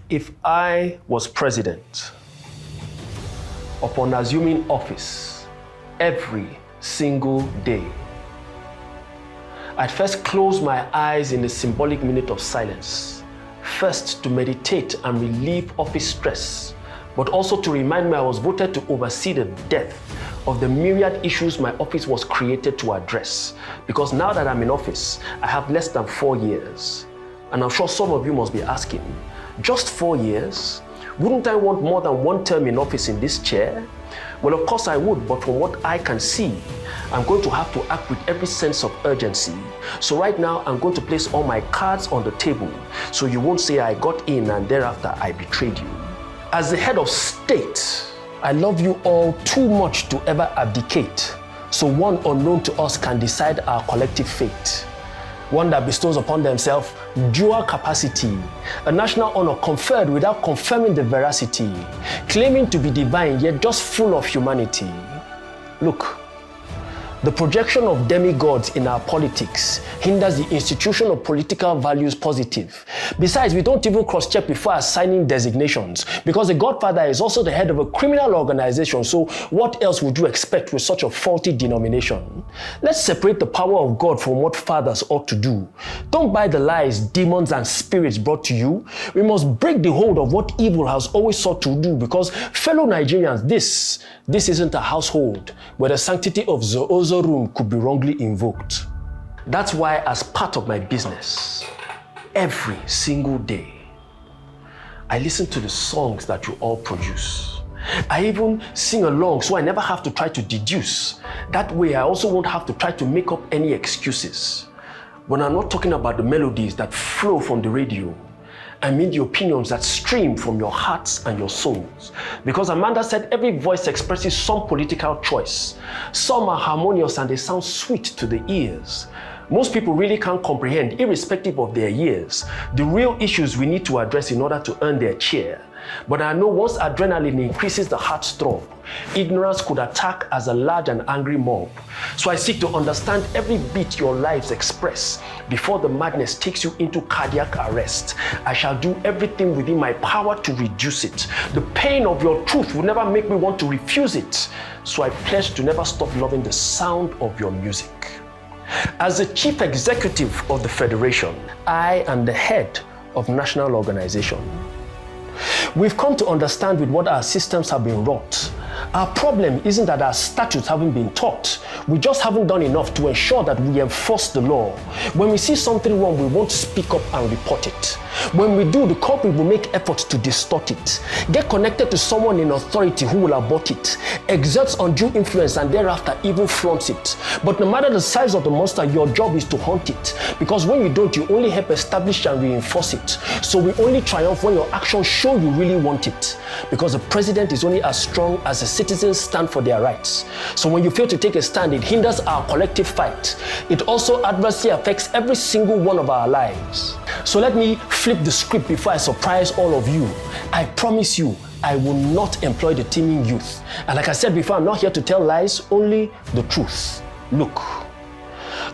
If I was president, upon assuming office every single day, I'd first close my eyes in a symbolic minute of silence, first to meditate and relieve office stress, but also to remind me I was voted to oversee the death of the myriad issues my office was created to address. Because now that I'm in office, I have less than 4 years. And I'm sure some of you must be asking, just 4 years? Wouldn't I want more than 1 term in office in this chair? Well, of course I would, but from what I can see, I'm going to have to act with every sense of urgency. So right now, I'm going to place all my cards on the table, so you won't say I got in and thereafter I betrayed you. As the head of state, I love you all too much to ever abdicate, so one unknown to us can decide our collective fate. One that bestows upon themselves dual capacity, a national honor conferred without confirming the veracity, claiming to be divine yet just full of humanity. Look, the projection of demigods in our politics hinders the institution of political values positive. Besides, we don't even cross-check before assigning designations, because the Godfather is also the head of a criminal organization, so what else would you expect with such a faulty denomination? Let's separate the power of God from what fathers ought to do. Don't buy the lies demons and spirits brought to you. We must break the hold of what evil has always sought to do, because fellow Nigerians, this isn't a household where the sanctity of the Ozo room could be wrongly invoked. That's why, as part of my business, every single day, I listen to the songs that you all produce. I even sing along so I never have to try to deduce. That way I also won't have to try to make up any excuses. But I'm not talking about the melodies that flow from the radio. I mean the opinions that stream from your hearts and your souls. Because Amanda said every voice expresses some political choice. Some are harmonious and they sound sweet to the ears. Most people really can't comprehend, irrespective of their years, the real issues we need to address in order to earn their cheer. But I know once adrenaline increases the heartthrob, ignorance could attack as a large and angry mob. So I seek to understand every beat your lives express before the madness takes you into cardiac arrest. I shall do everything within my power to reduce it. The pain of your truth will never make me want to refuse it. So I pledge to never stop loving the sound of your music. As the chief executive of the Federation, I am the head of national organization. We've come to understand with what our systems have been wrought. Our problem isn't that our statutes haven't been taught. We just haven't done enough to ensure that we enforce the law. When we see something wrong, we won't speak up and report it. When we do, the culprit will make efforts to distort it. Get connected to someone in authority who will abort it, exerts undue influence and thereafter even flaunts it. But no matter the size of the monster, your job is to hunt it. Because when you don't, you only help establish and reinforce it. So we only triumph when your actions show you really want it. Because the president is only as strong as the citizens stand for their rights. So when you fail to take a stand, it hinders our collective fight. It also adversely affects every single one of our lives. So let me flip the script before I surprise all of you. I promise you, I will not employ the teeming youth. And like I said before, I'm not here to tell lies, only the truth. Look,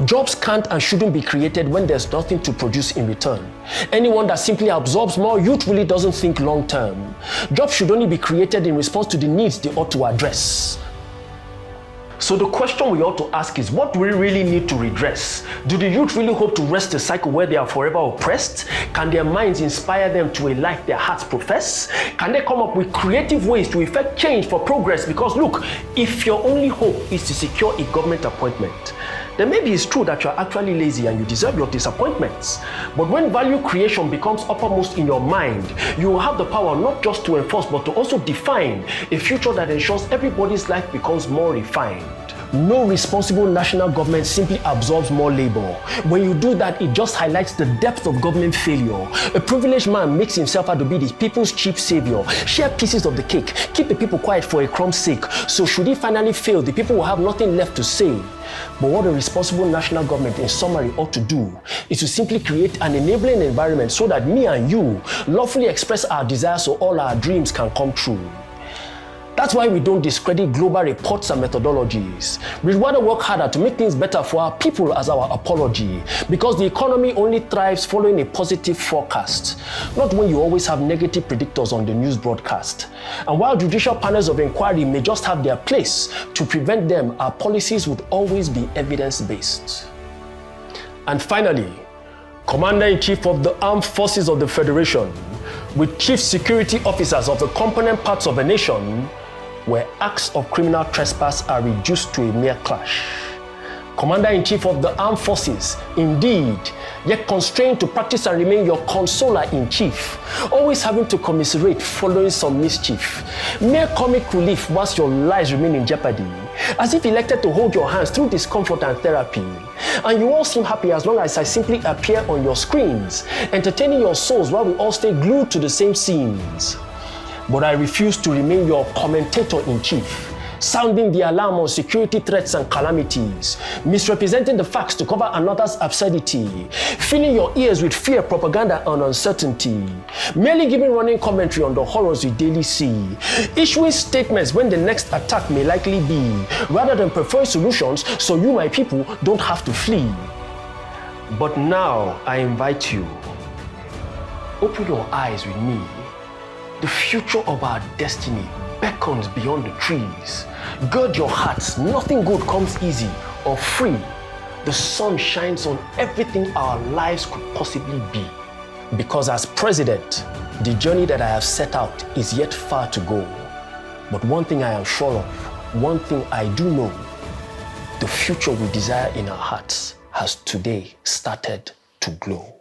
jobs can't and shouldn't be created when there's nothing to produce in return. Anyone that simply absorbs more youth really doesn't think long term. Jobs should only be created in response to the needs they ought to address. So the question we ought to ask is, what do we really need to redress? Do the youth really hope to wrest a cycle where they are forever oppressed? Can their minds inspire them to a life their hearts profess? Can they come up with creative ways to effect change for progress? Because look, if your only hope is to secure a government appointment, then maybe it's true that you're actually lazy and you deserve your disappointments. But when value creation becomes uppermost in your mind, you will have the power not just to enforce but to also define a future that ensures everybody's life becomes more refined. No responsible national government simply absorbs more labor. When you do that, it just highlights the depth of government failure. A privileged man makes himself out to be the people's chief savior. Share pieces of the cake, keep the people quiet for a crumb's sake. So should he finally fail, the people will have nothing left to say. But what a responsible national government, in summary, ought to do is to simply create an enabling environment so that me and you lawfully express our desires so all our dreams can come true. That's why we don't discredit global reports and methodologies. We rather work harder to make things better for our people as our apology, because the economy only thrives following a positive forecast, not when you always have negative predictors on the news broadcast. And while judicial panels of inquiry may just have their place, to prevent them, our policies would always be evidence-based. And finally, Commander-in-Chief of the Armed Forces of the Federation, with chief security officers of the component parts of a nation, where acts of criminal trespass are reduced to a mere clash. Commander-in-Chief of the Armed Forces, indeed, yet constrained to practice and remain your consoler-in-chief, always having to commiserate following some mischief. Mere comic relief whilst your lives remain in jeopardy, as if elected to hold your hands through discomfort and therapy. And you all seem happy as long as I simply appear on your screens, entertaining your souls while we all stay glued to the same scenes. But I refuse to remain your commentator-in-chief, sounding the alarm on security threats and calamities, misrepresenting the facts to cover another's absurdity, filling your ears with fear, propaganda, and uncertainty, merely giving running commentary on the horrors we daily see, issuing statements when the next attack may likely be, rather than preferring solutions so you, my people, don't have to flee. But now I invite you, open your eyes with me. The future of our destiny beckons beyond the trees. Gird your hearts, nothing good comes easy or free. The sun shines on everything our lives could possibly be. Because as president, the journey that I have set out is yet far to go. But one thing I am sure of, one thing I do know, the future we desire in our hearts has today started to glow.